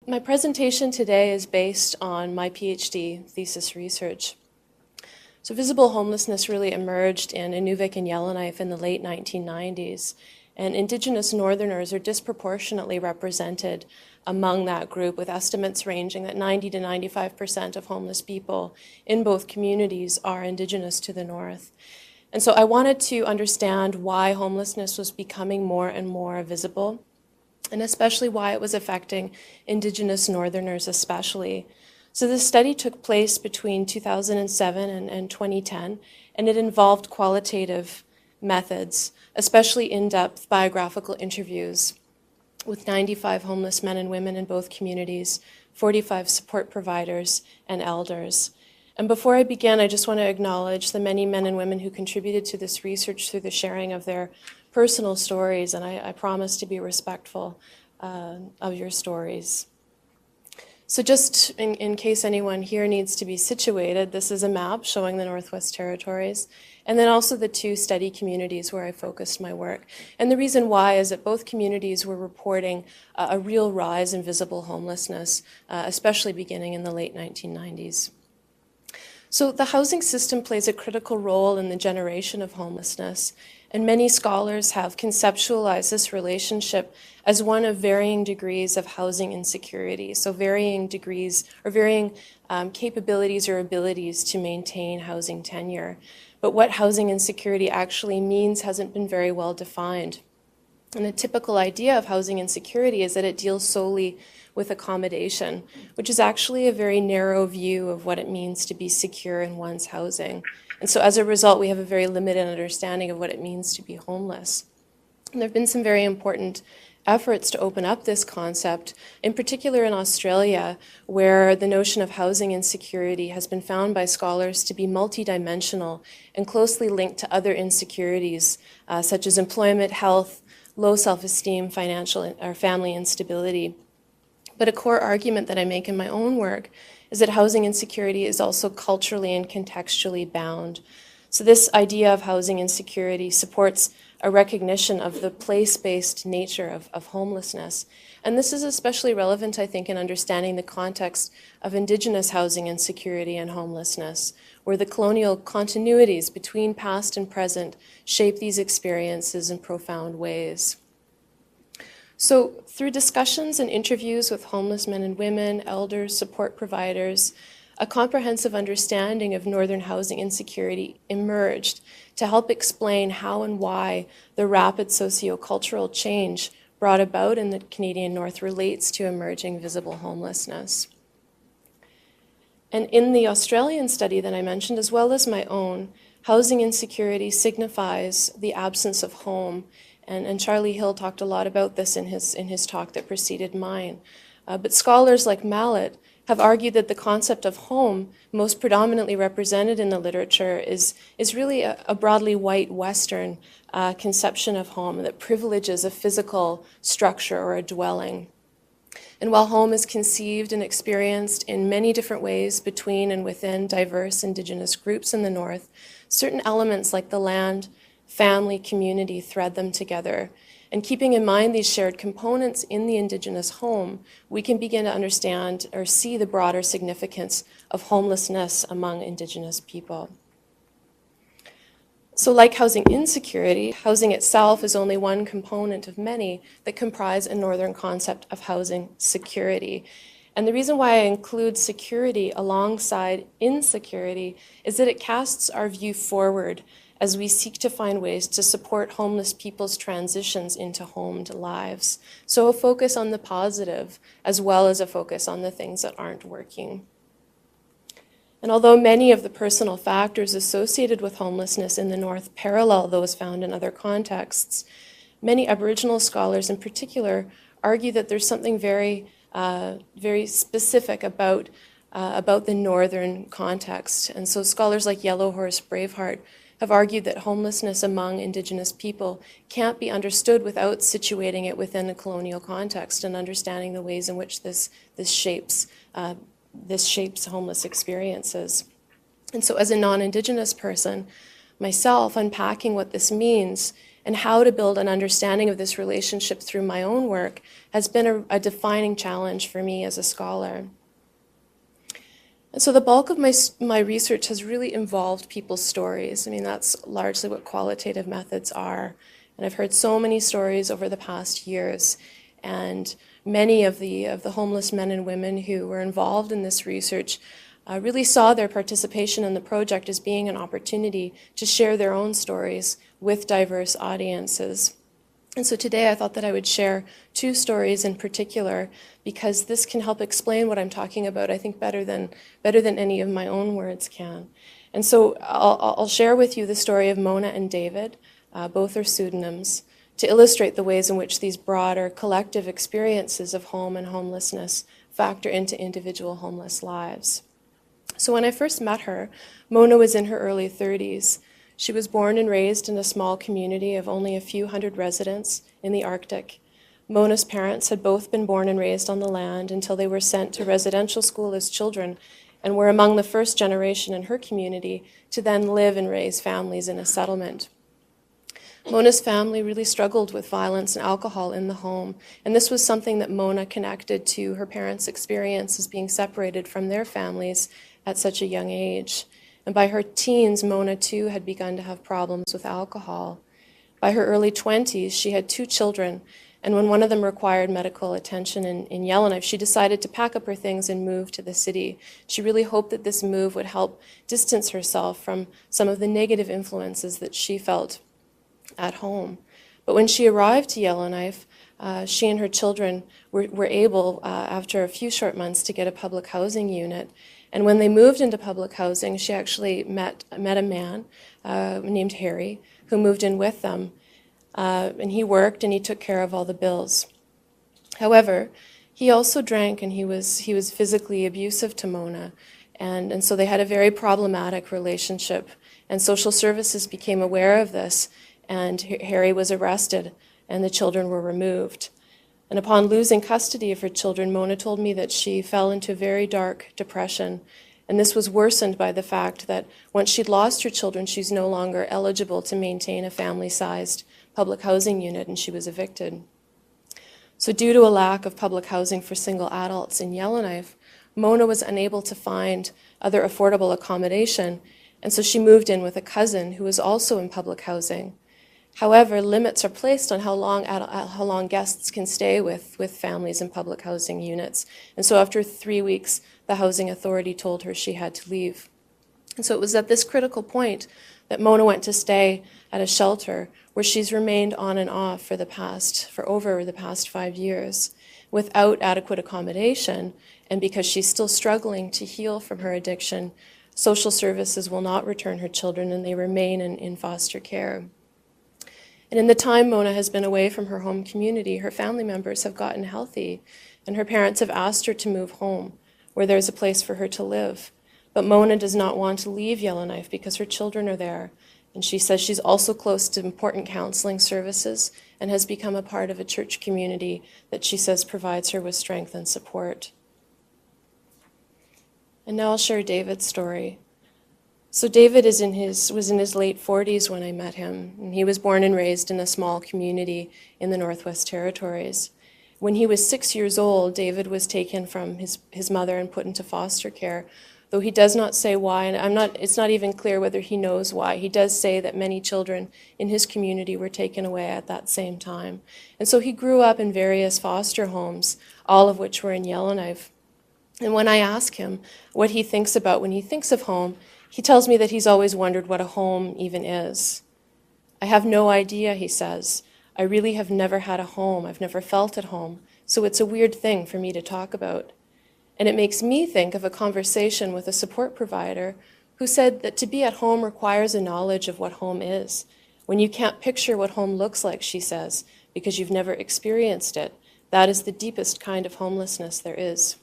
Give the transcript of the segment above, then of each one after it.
My presentation today is based on my PhD thesis research. So visible homelessness really emerged in Inuvik and Yellowknife in the late 1990s, and Indigenous Northerners are disproportionately represented among that group, with estimates ranging that 90 to 95% of homeless people in both communities are Indigenous to the North. And so I wanted to understand why homelessness was becoming more and more visible, and especially why it was affecting Indigenous Northerners especially. So this study took place between 2007 and 2010, and it involved qualitative methods, especially in-depth biographical interviews with 95 homeless men and women in both communities, 45 support providers, and elders. And before I begin, I just want to acknowledge the many men and women who contributed to this research through the sharing of their personal stories, and I promise to be respectful of your stories. So just in case anyone here needs to be situated, this is a map showing the Northwest Territories, and then also the two study communities where I focused my work. And the reason why is that both communities were reporting a real rise in visible homelessness, especially beginning in the late 1990s. So the housing system plays a critical role in the generation of homelessness, and many scholars have conceptualized this relationship as one of varying degrees of housing insecurity, so varying degrees or varying capabilities or abilities to maintain housing tenure. But what housing insecurity actually means hasn't been very well defined. And a typical idea of housing insecurity is that it deals solely with accommodation, which is actually a very narrow view of what it means to be secure in one's housing. And so as a result, we have a very limited understanding of what it means to be homeless. And there have been some very important efforts to open up this concept, in particular in Australia, where the notion of housing insecurity has been found by scholars to be multidimensional and closely linked to other insecurities, such as employment, health, low self-esteem, financial or family instability. But a core argument that I make in my own work is that housing insecurity is also culturally and contextually bound. So this idea of housing insecurity supports a recognition of the place-based nature of homelessness. And this is especially relevant, I think, in understanding the context of Indigenous housing insecurity and homelessness, where the colonial continuities between past and present shape these experiences in profound ways. So through discussions and interviews with homeless men and women, elders, support providers, a comprehensive understanding of Northern housing insecurity emerged to help explain how and why the rapid sociocultural change brought about in the Canadian North relates to emerging visible homelessness. And in the Australian study that I mentioned, as well as my own, housing insecurity signifies the absence of home. And Charlie Hill talked a lot about this in his talk that preceded mine. But scholars like Mallet have argued that the concept of home, most predominantly represented in the literature, is really a broadly white Western conception of home that privileges a physical structure or a dwelling. And while home is conceived and experienced in many different ways between and within diverse Indigenous groups in the North, certain elements like the land, family, community thread them together. And keeping in mind these shared components in the Indigenous home, we can begin to understand or see the broader significance of homelessness among Indigenous people. So like housing insecurity, housing itself is only one component of many that comprise a Northern concept of housing security. And the reason why I include security alongside insecurity is that it casts our view forward as we seek to find ways to support homeless people's transitions into homed lives. So a focus on the positive, as well as a focus on the things that aren't working. And although many of the personal factors associated with homelessness in the North parallel those found in other contexts, many Aboriginal scholars in particular argue that there's something very specific about the Northern context. And so scholars like Yellowhorse Braveheart have argued that homelessness among Indigenous people can't be understood without situating it within a colonial context and understanding the ways in which this shapes homeless experiences. And so as a non-Indigenous person, myself, unpacking what this means and how to build an understanding of this relationship through my own work has been a defining challenge for me as a scholar. And so the bulk of my research has really involved people's stories. I mean, that's largely what qualitative methods are. And I've heard so many stories over the past years, and many of the homeless men and women who were involved in this research really saw their participation in the project as being an opportunity to share their own stories with diverse audiences. And so today I thought that I would share two stories in particular, because this can help explain what I'm talking about, I think, better than any of my own words can. And so I'll share with you the story of Mona and David, both are pseudonyms, to illustrate the ways in which these broader collective experiences of home and homelessness factor into individual homeless lives. So when I first met her, Mona was in her early 30s. She was born and raised in a small community of only a few hundred residents in the Arctic. Mona's parents had both been born and raised on the land until they were sent to residential school as children, and were among the first generation in her community to then live and raise families in a settlement. Mona's family really struggled with violence and alcohol in the home, and this was something that Mona connected to her parents' experience as being separated from their families at such a young age. And by her teens, Mona too had begun to have problems with alcohol. By her early 20s, she had 2 children, and when one of them required medical attention in Yellowknife, she decided to pack up her things and move to the city. She really hoped that this move would help distance herself from some of the negative influences that she felt at home. But when she arrived to Yellowknife, she and her children were able, after a few short months, to get a public housing unit. And when they moved into public housing, she actually met a man named Harry, who moved in with them. And he worked and he took care of all the bills. However, he also drank, and he was physically abusive to Mona. And so they had a very problematic relationship. And social services became aware of this, and Harry was arrested, and the children were removed. And upon losing custody of her children, Mona told me that she fell into a very dark depression. And this was worsened by the fact that once she'd lost her children, she's no longer eligible to maintain a family-sized public housing unit, and she was evicted. So due to a lack of public housing for single adults in Yellowknife, Mona was unable to find other affordable accommodation, and so she moved in with a cousin who was also in public housing. However, limits are placed on how long guests can stay with families in public housing units. And so after 3 weeks, the housing authority told her she had to leave. And so it was at this critical point that Mona went to stay at a shelter where she's remained on and off for over the past 5 years without adequate accommodation. And because she's still struggling to heal from her addiction, social services will not return her children, and they remain in foster care. And in the time Mona has been away from her home community, her family members have gotten healthy, and her parents have asked her to move home, where there's a place for her to live. But Mona does not want to leave Yellowknife because her children are there, and she says she's also close to important counseling services and has become a part of a church community that she says provides her with strength and support. And now I'll share David's story. So David was in his late 40s when I met him, and he was born and raised in a small community in the Northwest Territories. When he was 6 years old, David was taken from his mother and put into foster care, though he does not say why, and it's not even clear whether he knows why. He does say that many children in his community were taken away at that same time. And so he grew up in various foster homes, all of which were in Yellowknife. And when I ask him what he thinks about when he thinks of home, he tells me that he's always wondered what a home even is. I have no idea, he says. I really have never had a home. I've never felt at home. So it's a weird thing for me to talk about. And it makes me think of a conversation with a support provider who said that to be at home requires a knowledge of what home is. When you can't picture what home looks like, she says, because you've never experienced it, that is the deepest kind of homelessness there is.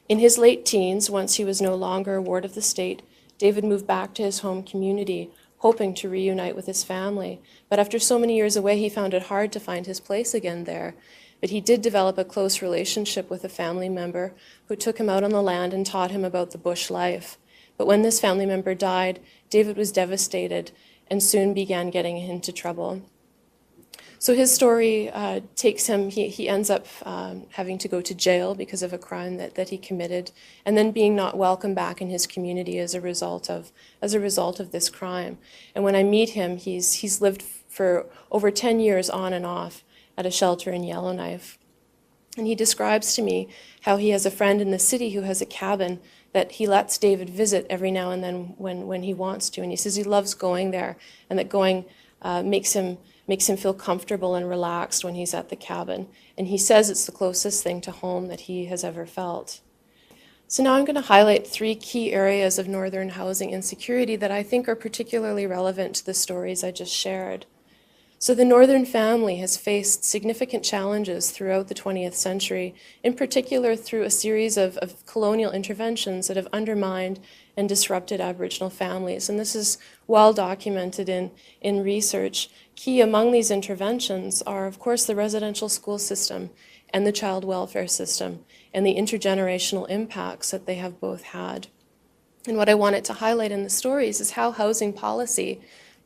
In his late teens, once he was no longer a ward of the state, David moved back to his home community, hoping to reunite with his family. But after so many years away, he found it hard to find his place again there. But he did develop a close relationship with a family member who took him out on the land and taught him about the bush life. But when this family member died, David was devastated, and soon began getting into trouble. So his story takes him, he ends up having to go to jail because of a crime that he committed, and then being not welcome back in his community as a result of this crime. And when I meet him, he's lived for over 10 years on and off at a shelter in Yellowknife. And he describes to me how he has a friend in the city who has a cabin that he lets David visit every now and then when he wants to. And he says he loves going there, and that going makes him feel comfortable and relaxed when he's at the cabin. And he says it's the closest thing to home that he has ever felt. So now I'm going to highlight 3 key areas of northern housing insecurity that I think are particularly relevant to the stories I just shared. So the northern family has faced significant challenges throughout the 20th century, in particular through a series of colonial interventions that have undermined and disrupted Aboriginal families. And this is well documented in research. Key among these interventions are, of course, the residential school system and the child welfare system, and the intergenerational impacts that they have both had. And what I wanted to highlight in the stories is how housing policy,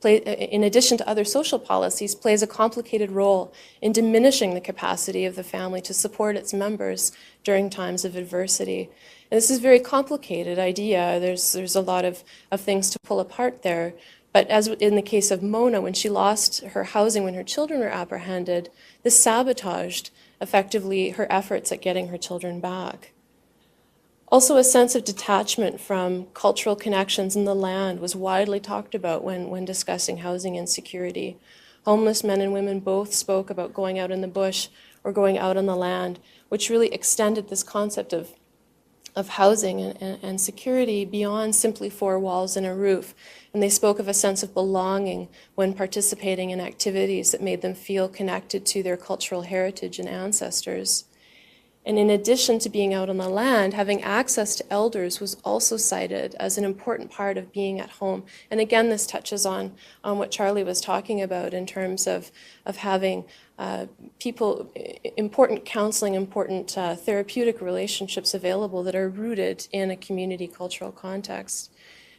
in addition to other social policies, plays a complicated role in diminishing the capacity of the family to support its members during times of adversity. And this is a very complicated idea. There's a lot of things to pull apart there. But as in the case of Mona, when she lost her housing when her children were apprehended, this sabotaged effectively her efforts at getting her children back. Also, a sense of detachment from cultural connections in the land was widely talked about when discussing housing insecurity. Homeless men and women both spoke about going out in the bush or going out on the land, which really extended this concept of housing and security beyond simply 4 walls and a roof. And they spoke of a sense of belonging when participating in activities that made them feel connected to their cultural heritage and ancestors. And in addition to being out on the land, having access to elders was also cited as an important part of being at home. And again, this touches on what Charlie was talking about in terms of having people, important counseling, important therapeutic relationships available that are rooted in a community cultural context.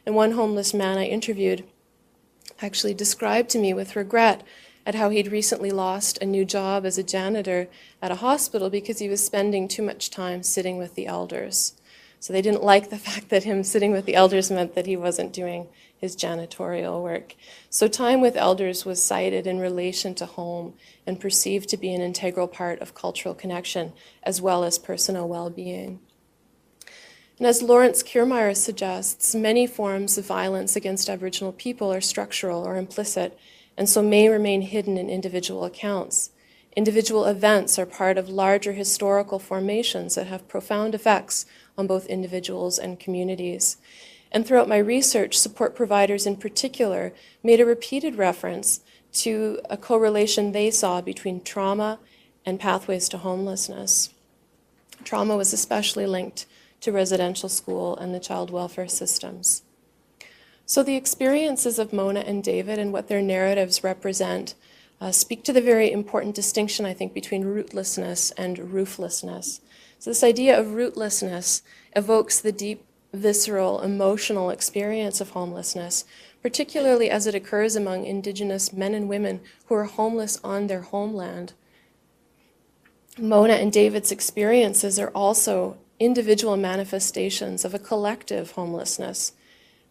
And one homeless man I interviewed actually described to me with regret at how he'd recently lost a new job as a janitor at a hospital because he was spending too much time sitting with the elders. So they didn't like the fact that him sitting with the elders meant that he wasn't doing his janitorial work. So time with elders was cited in relation to home and perceived to be an integral part of cultural connection as well as personal well-being. And as Lawrence Kiermaier suggests, many forms of violence against Aboriginal people are structural or implicit, and so may remain hidden in individual accounts. Individual events are part of larger historical formations that have profound effects on both individuals and communities. And throughout my research, support providers in particular made a repeated reference to a correlation they saw between trauma and pathways to homelessness. Trauma was especially linked to residential school and the child welfare systems. So the experiences of Mona and David and what their narratives represent speak to the very important distinction, I think, between rootlessness and rooflessness. So this idea of rootlessness evokes the deep, visceral, emotional experience of homelessness, particularly as it occurs among Indigenous men and women who are homeless on their homeland. Mona and David's experiences are also individual manifestations of a collective homelessness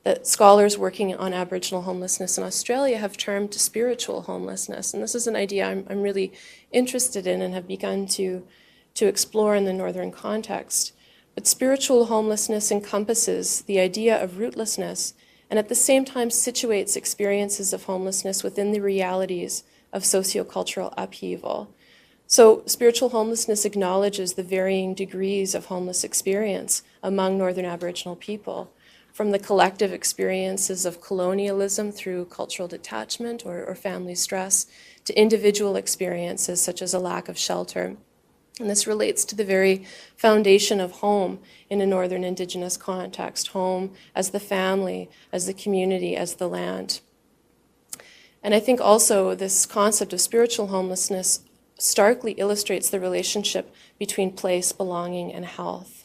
that scholars working on Aboriginal homelessness in Australia have termed spiritual homelessness. And this is an idea I'm really interested in and have begun to explore in the northern context. But spiritual homelessness encompasses the idea of rootlessness and at the same time situates experiences of homelessness within the realities of sociocultural upheaval. So spiritual homelessness acknowledges the varying degrees of homeless experience among Northern Aboriginal people, from the collective experiences of colonialism through cultural detachment or family stress to individual experiences such as a lack of shelter. And this relates to the very foundation of home in a Northern Indigenous context, home as the family, as the community, as the land. And I think also this concept of spiritual homelessness starkly illustrates the relationship between place, belonging, and health.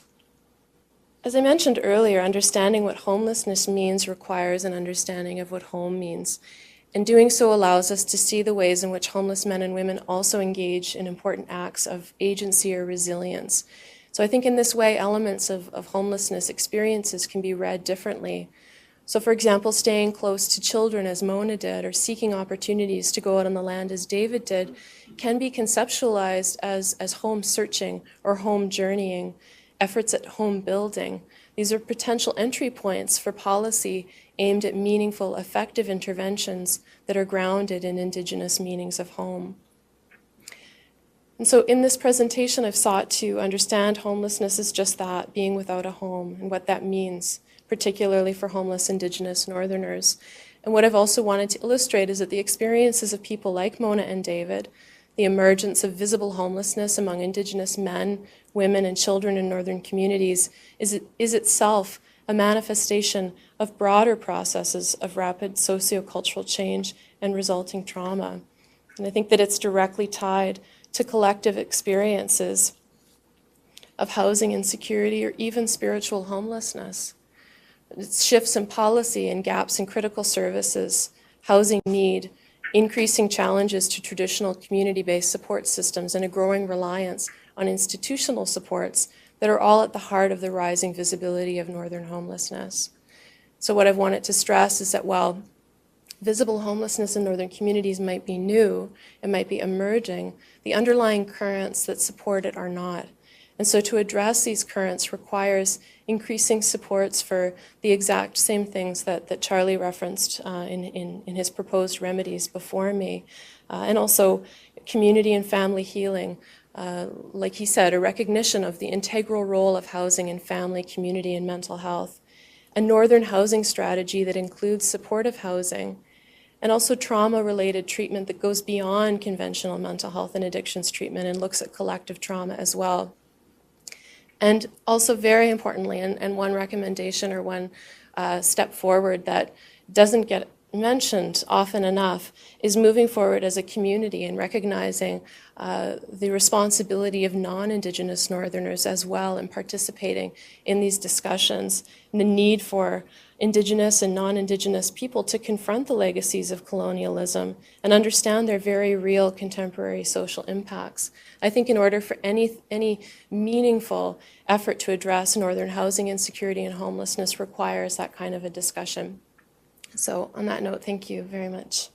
As I mentioned earlier, understanding what homelessness means requires an understanding of what home means. And doing so allows us to see the ways in which homeless men and women also engage in important acts of agency or resilience. So I think in this way, elements of homelessness experiences can be read differently. So for example, staying close to children as Mona did, or seeking opportunities to go out on the land as David did, can be conceptualized as home searching or home journeying, efforts at home building. These are potential entry points for policy aimed at meaningful, effective interventions that are grounded in Indigenous meanings of home. And so in this presentation, I've sought to understand homelessness as just that, being without a home, and what that means, particularly for homeless Indigenous Northerners. And what I've also wanted to illustrate is that the experiences of people like Mona and David, the emergence of visible homelessness among Indigenous men, women, and children in Northern communities is itself a manifestation of broader processes of rapid sociocultural change and resulting trauma. And I think that it's directly tied to collective experiences of housing insecurity or even spiritual homelessness. It's shifts in policy and gaps in critical services, housing need, increasing challenges to traditional community-based support systems, and a growing reliance on institutional supports that are all at the heart of the rising visibility of Northern homelessness. So what I've wanted to stress is that while visible homelessness in Northern communities might be new, it might be emerging, the underlying currents that support it are not. And so to address these currents requires increasing supports for the exact same things that Charlie referenced in his proposed remedies before me, and also community and family healing. Like he said, a recognition of the integral role of housing in family, community, and mental health. A Northern housing strategy that includes supportive housing, and also trauma-related treatment that goes beyond conventional mental health and addictions treatment and looks at collective trauma as well. And also very importantly, and one recommendation or one step forward that doesn't get mentioned often enough, is moving forward as a community and recognizing the responsibility of non-Indigenous Northerners as well in participating in these discussions, and the need for Indigenous and non-Indigenous people to confront the legacies of colonialism and understand their very real contemporary social impacts. I think in order for any meaningful effort to address Northern housing insecurity and homelessness requires that kind of a discussion. So on that note, thank you very much.